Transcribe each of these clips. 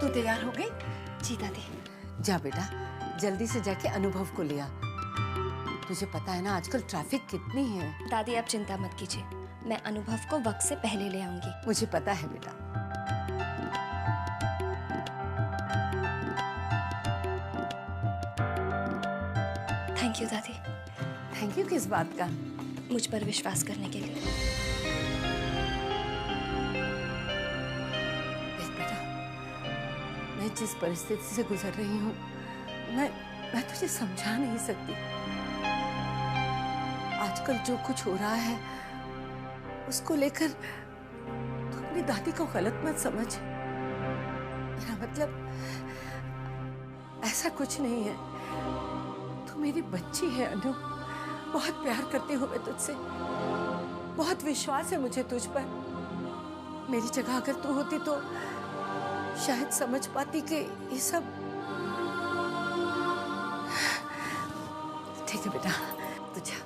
तू तैयार हो गई? जी दादी। जा बेटा, जल्दी से जाके अनुभव को ले आ। तुझे पता है ना आजकल ट्रैफिक कितनी है। दादी आप चिंता मत कीजिए, मैं अनुभव को वक्त से पहले ले आऊंगी। मुझे पता है बेटा। थैंक यू दादी। थैंक यू किस बात का? मुझ पर विश्वास करने के लिए। देख बेटा, मैं जिस परिस्थिति से गुजर रही हूँ, मैं तुझे समझा नहीं सकती। आजकल जो कुछ हो रहा है उसको लेकर तू अपनी दादी को गलत मत समझ। मेरा मतलब ऐसा कुछ नहीं है। तू मेरी बच्ची है अनु, बहुत प्यार करती हूँ मैं तुझसे, बहुत विश्वास है मुझे तुझ पर। मेरी जगह अगर तू होती तो शायद समझ पाती कि ये सब। ठीक है बेटा, तू जा।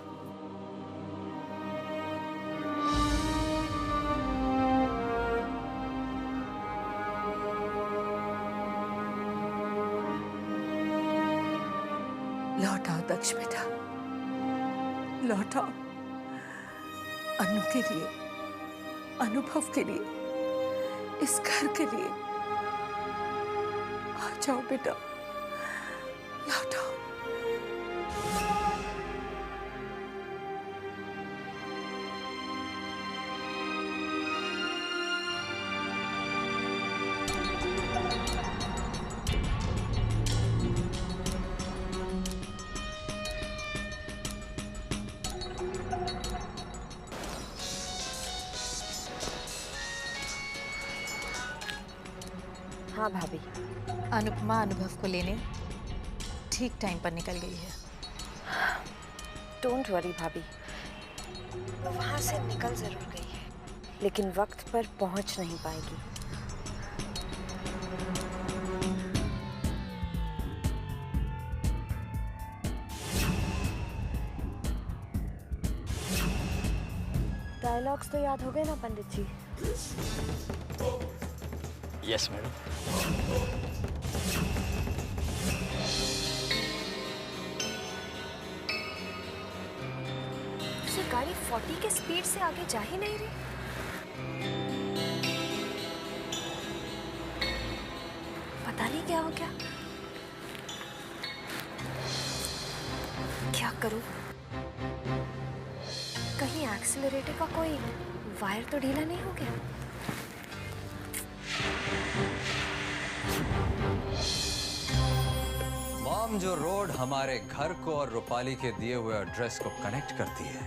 लौट आओ दक्ष बेटा, लौट आओ। अनु के लिए, अनुभव के लिए, इस घर के लिए आ जाओ बेटा, लौट आओ। हाँ भाभी, अनुपमा अनुभव को लेने ठीक टाइम पर निकल गई है। डोंट वरी भाभी, वो वहाँ से निकल जरूर गई है, लेकिन वक्त पर पहुँच नहीं पाएगी। डायलॉग्स तो याद हो गए ना पंडित जी? Yes madam. ये गाड़ी 40 के स्पीड से आगे जा ही नहीं रही। पता नहीं क्या हो गया। क्या करूं? कहीं एक्सीलरेटर का कोई वायर तो ढीला नहीं हो गया? मॉम, जो रोड हमारे घर को और रूपाली के दिए हुए एड्रेस को कनेक्ट करती है,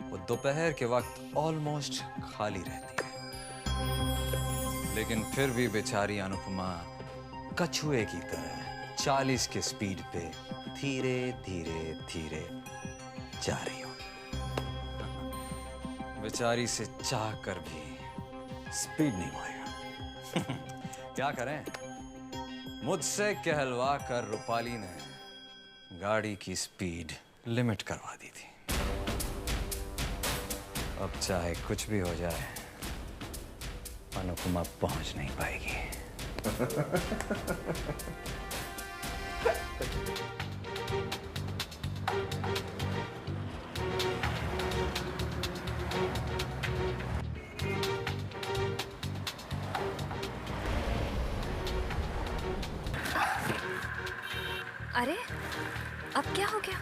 वो दोपहर के वक्त ऑलमोस्ट खाली रहती है। लेकिन फिर भी बेचारी अनुपमा कछुए की तरह 40 के स्पीड पे धीरे धीरे धीरे जा रही हो। बेचारी से चाह कर भी स्पीड नहीं बढ़ेगा। क्या करें, मुझसे कहलवा कर रूपाली ने गाड़ी की स्पीड लिमिट करवा दी थी। अब चाहे कुछ भी हो जाए, अनुपमा पहुंच नहीं पाएगी। अरे अब क्या हो गया?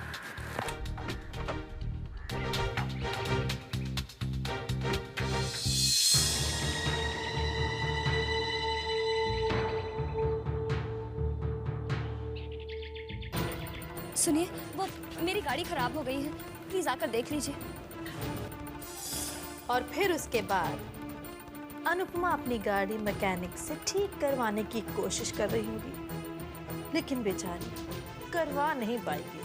सुनिए, वो मेरी गाड़ी खराब हो गई है, प्लीज आकर देख लीजिए। और फिर उसके बाद अनुपमा अपनी गाड़ी मैकेनिक से ठीक करवाने की कोशिश कर रही होगी, लेकिन बेचारी करवा नहीं पाएगी।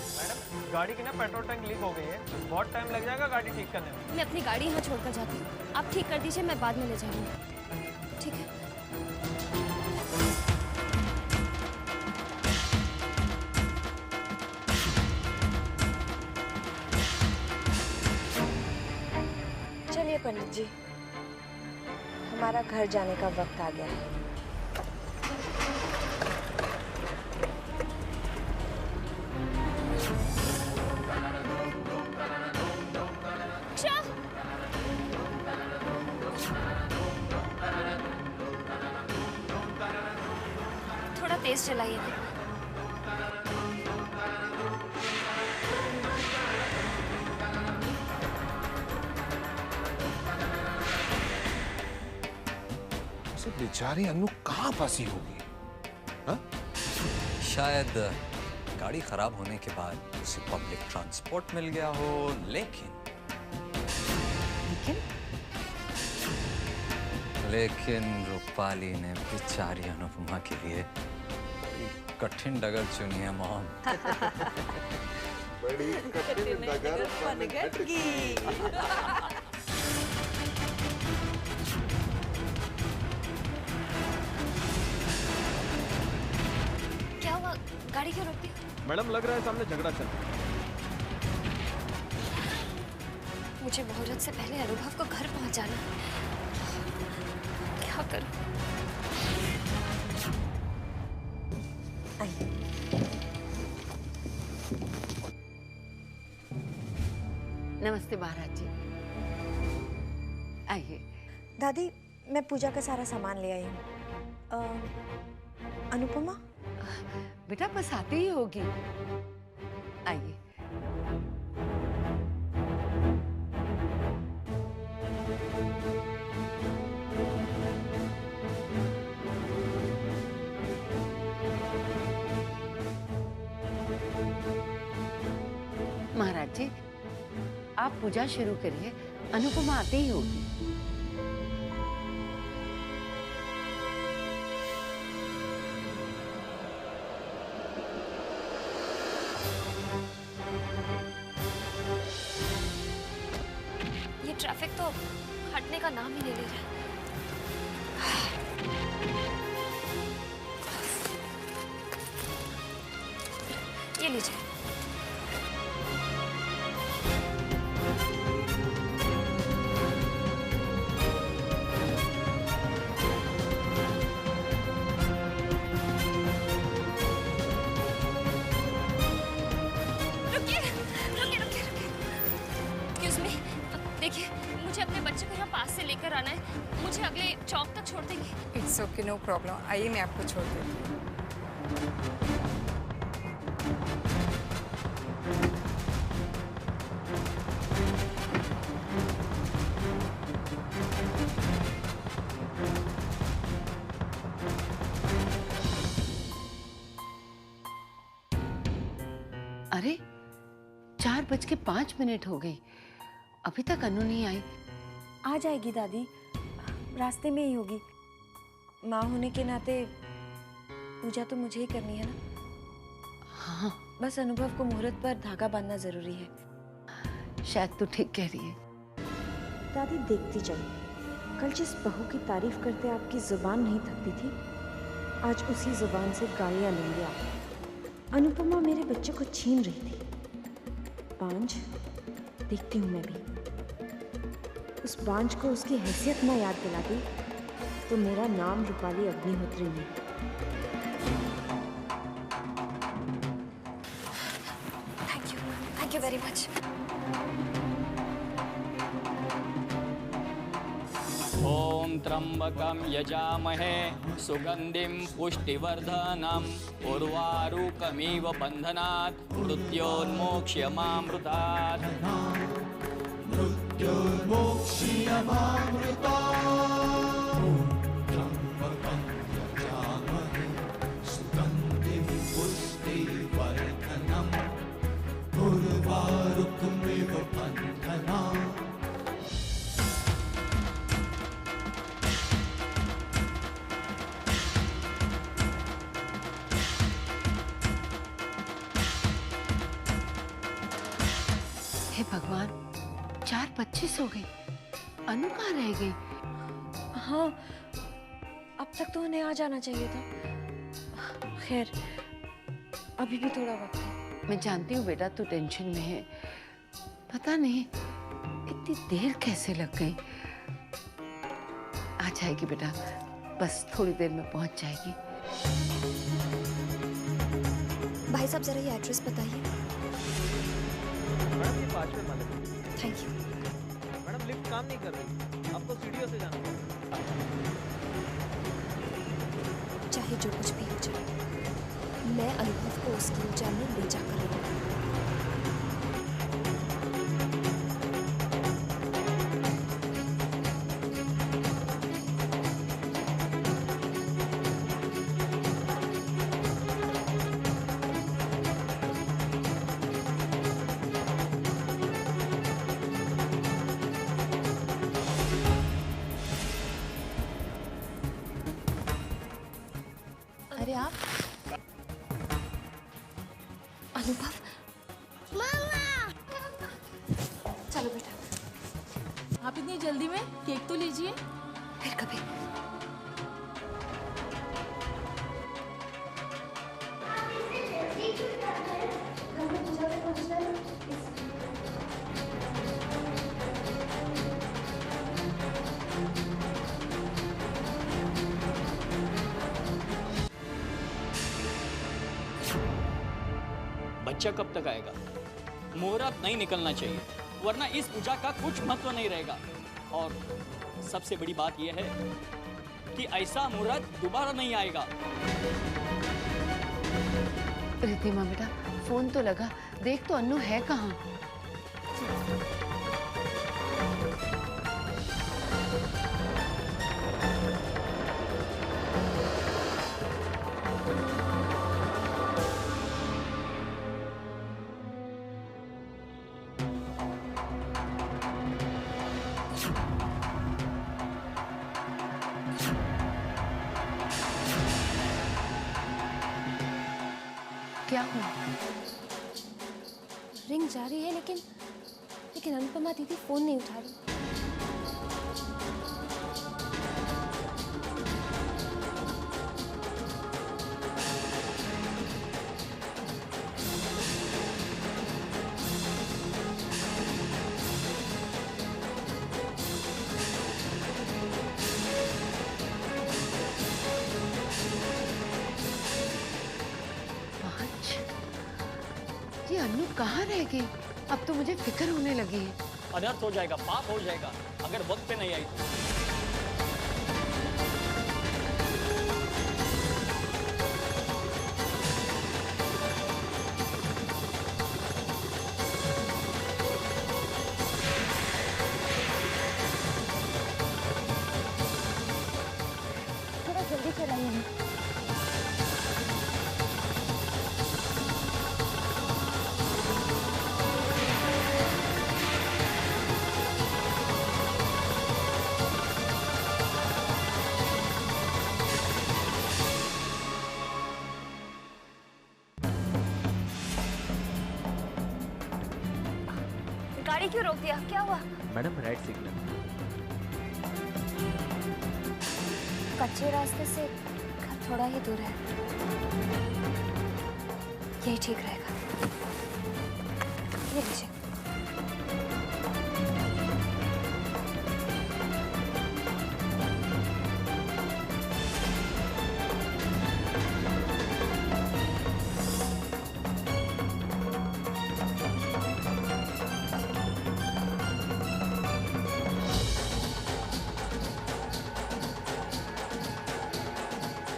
मैडम, गाड़ी की ना पेट्रोल टैंक लीक हो गई है, बहुत टाइम लग जाएगा गाड़ी ठीक करने में। मैं अपनी गाड़ी यहाँ छोड़कर जाती हूँ, आप ठीक कर दीजिए, मैं बाद में ले जाऊंगी। ठीक है। चलिए पंडित जी, हमारा घर जाने का वक्त आ गया है। थोड़ा तेज चलाइए। बेचारी अनु कहाँ फंसी होगी? हाँ? शायद गाड़ी खराब होने के बाद उसे पब्लिक ट्रांसपोर्ट मिल गया हो, लेकिन रूपाली ने बेचारी अनुपमा के लिए बड़ी कठिन डगर चुनी है मॉम। बड़ी कठिन डगर बन गई। क्या हुआ? गाड़ी क्यों रोक दी? मैडम लग रहा है सामने झगड़ा चल रहा है। मुझे मुहूर्त से पहले अनुभव को घर पहुंचाना है। क्या करूं? नमस्ते महाराज जी, आइए। दादी, मैं पूजा का सारा सामान ले आई हूँ। अनुपमा? बेटा बस आते ही होगी, आइए। महाराज जी, आप पूजा शुरू करिए, अनुपमा आते ही होगी। ये ट्रैफिक तो हटने का नाम ही नहीं ले रहा। ये लीजिए। देखिए, मुझे अपने बच्चे को यहाँ पास से लेकर आना है। मुझे अगले चौक तक छोड़ देंगे? It's okay, no problem. आइए, मैं आपको छोड़ देती हूँ। अरे 4:05 हो गई, अभी तक अनु नहीं आई। आ जाएगी दादी, रास्ते में ही होगी। माँ होने के नाते पूजा तो मुझे ही करनी है ना। हाँ, बस अनुभव को मुहूर्त पर धागा बांधना जरूरी है। शायद तू ठीक कह रही है। दादी देखती चलिए, कल जिस बहू की तारीफ करते आपकी जुबान नहीं थकती थी, आज उसी जुबान से गालियां लेंगे आप। अनुपमा मेरे बच्चे को छीन रही थी। बांझ देखती हूँ मैं भी। उस बांझ को उसकी हैसियत न याद दिलाती तो मेरा नाम रूपाली अग्निहोत्री नहीं। Thank you very much. ओम त्र्यंबकं यजामहे सुगंधिं पुष्टिवर्धनम् उर्वारुकमिव बन्धनात् मृत्योन्मोक्ष्यमामृतात्। हे भगवान, 4:25 हो गई, अनु कहाँ रह गई? हाँ, अब तक तो उन्हें आ जाना चाहिए था। खैर, अभी भी थोड़ा वक्त है। मैं जानती हूँ बेटा तू टेंशन में है, पता नहीं इतनी देर कैसे लग गई। आ जाएगी बेटा, बस थोड़ी देर में पहुंच जाएगी। भाई साहब जरा ये एड्रेस बताइए। मैडम ये 5वें माले पे। Thank you. मैडम लिफ्ट काम नहीं कर रही, आपको सीढ़ियों से जाना पड़ेगा। चाहे जो कुछ भी हो जाए, मैं अनुभव को उसकी ऊंचाई में ले जाकर रहूंगी। अरे आप अनुभव, चलो बेटा। आप इतनी जल्दी में केक तो लीजिए। फिर कभी। बच्चा कब तक आएगा? मुहूर्त नहीं निकलना चाहिए, वरना इस पूजा का कुछ महत्व नहीं रहेगा। और सबसे बड़ी बात यह है कि ऐसा मुहूर्त दोबारा नहीं आएगा। रिद्धिमा बेटा, फोन तो लगा, देख तो अन्नू है कहाँ? क्या हुआ? रिंग जा रही है, लेकिन अनुपमा दीदी फोन नहीं उठा रही। ये अन्नू कहाँ रह गई? अब तो मुझे फिक्र होने लगी है। अनर्थ हो जाएगा, पाप हो जाएगा अगर वक्त पे नहीं आई तो। थोड़ा जल्दी चलाइए। गाड़ी क्यों रोक दिया? क्या हुआ? Madam write signal. कच्चे रास्ते से घर थोड़ा ही दूर है, यही ठीक रहेगा। ये लीजिए।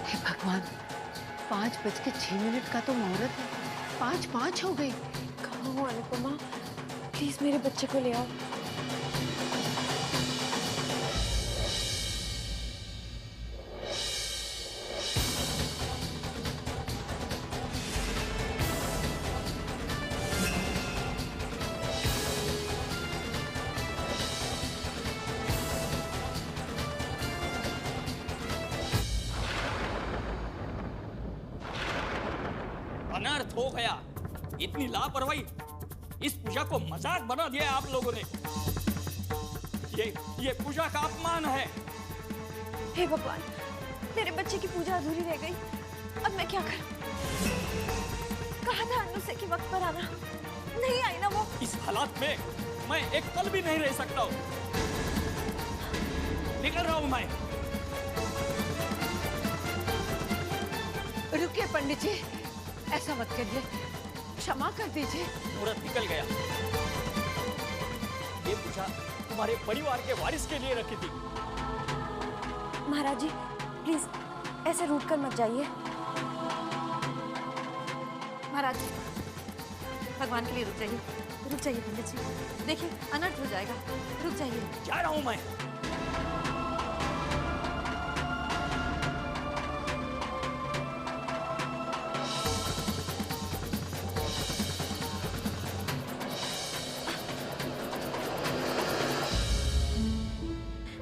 हे भगवान, 5:06 का तो मुहूर्त है, 5:05 हो गई। कहाँ हो अनुपमा? प्लीज मेरे बच्चे को ले आओ। अनर्थ हो गया। इतनी लापरवाही, इस पूजा को मजाक बना दिया आप लोगों ने। ये पूजा का अपमान है। हे भगवान, मेरे बच्चे की पूजा अधूरी रह गई। अब मैं क्या करूं? कहा था अन्नू से कि वक्त पर आना, नहीं आई ना वो। इस हालात में मैं एक पल भी नहीं रह सकता हूँ। निकल रहा हूँ मैं। रुकिए पंडित जी, ऐसा मत करिए, क्षमा कर दीजिए। मुहूर्त निकल गया। ये पूजा तुम्हारे परिवार के वारिस के लिए रखी थी। महाराज जी प्लीज ऐसे रूठ कर मत जाइए। महाराज जी, भगवान के लिए रुक जाइए पंडित जी। देखिए अनर्थ हो जाएगा, रुक जाइए। जा रहा हूं मैं।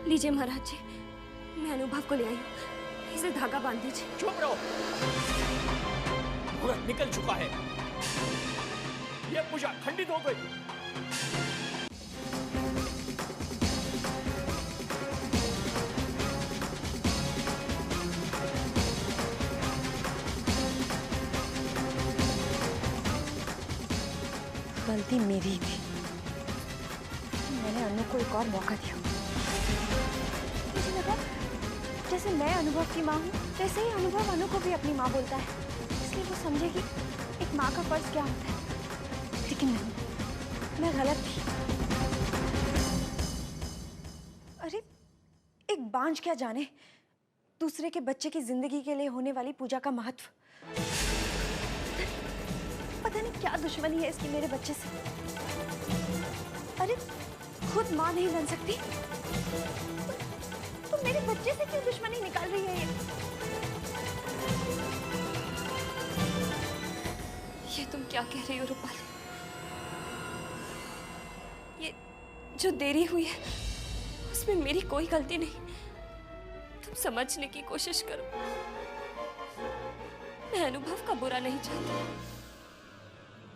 लीजिए महाराज जी, मैं अनुभव को ले आई हूँ, इसे धागा बांध दीजिए। चुप रहो, मुहूर्त निकल चुका है, ये पूजा खंडित हो गई। गलती मेरी थी, मैंने अनु को एक और मौका दिया। मुझे लगा जैसे मैं अनुभव की माँ हूँ, वैसे ही अनुभव अनु को भी अपनी माँ बोलता है, इसलिए वो समझेगी एक माँ का फर्ज क्या होता है। लेकिन नहीं, मैं गलत थी। अरे एक बांझ क्या जाने दूसरे के बच्चे की जिंदगी के लिए होने वाली पूजा का महत्व। पता नहीं क्या दुश्मनी है इसकी मेरे बच्चे से। अरे खुद माँ नहीं बन सकती तो मेरे बच्चे से क्यों दुश्मनी निकाल रही है ये तुम क्या कह रही हो रूपाली? ये जो देरी हुई है उसमें मेरी कोई गलती नहीं। तुम समझने की कोशिश करो, मैं अनुभव का बुरा नहीं चाहती।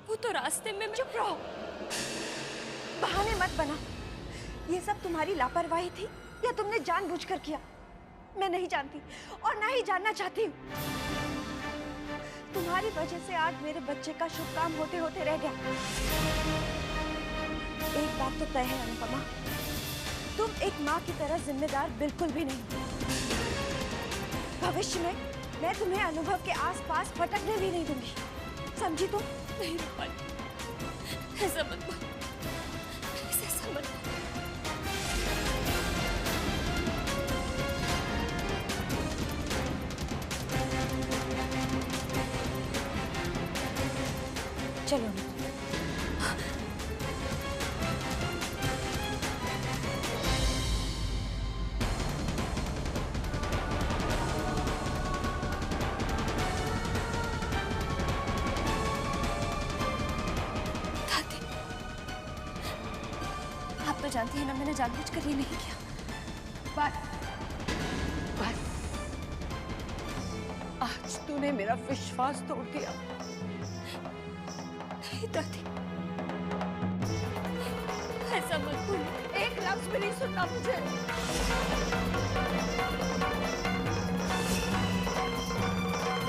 वो तो रास्ते में। चुप रहो, बहाने मत बना। ये सब तुम्हारी लापरवाही थी या तुमने जानबूझकर किया? मैं नहीं जानती और ना ही जानना चाहती हूँ। तुम्हारी वजह से आज मेरे बच्चे का शुभ काम होते होते रह गया। एक बात तो तय है अनुपमा, तुम एक माँ की तरह जिम्मेदार बिल्कुल भी नहीं। भविष्य में मैं तुम्हें अनुभव के आसपास भटकने भी नहीं दूंगी, समझी तुम? नहीं रूपाली, ऐसा मत बोलो, ऐसा मत बोलो। चलो आप तो जानती है ना, मैंने जानबूझकर ये नहीं किया। बस बस, आज तूने मेरा विश्वास तोड़ दिया। नहीं दादी, ऐसा मत बोलो। एक लफ्ज भी नहीं सुनना मुझे।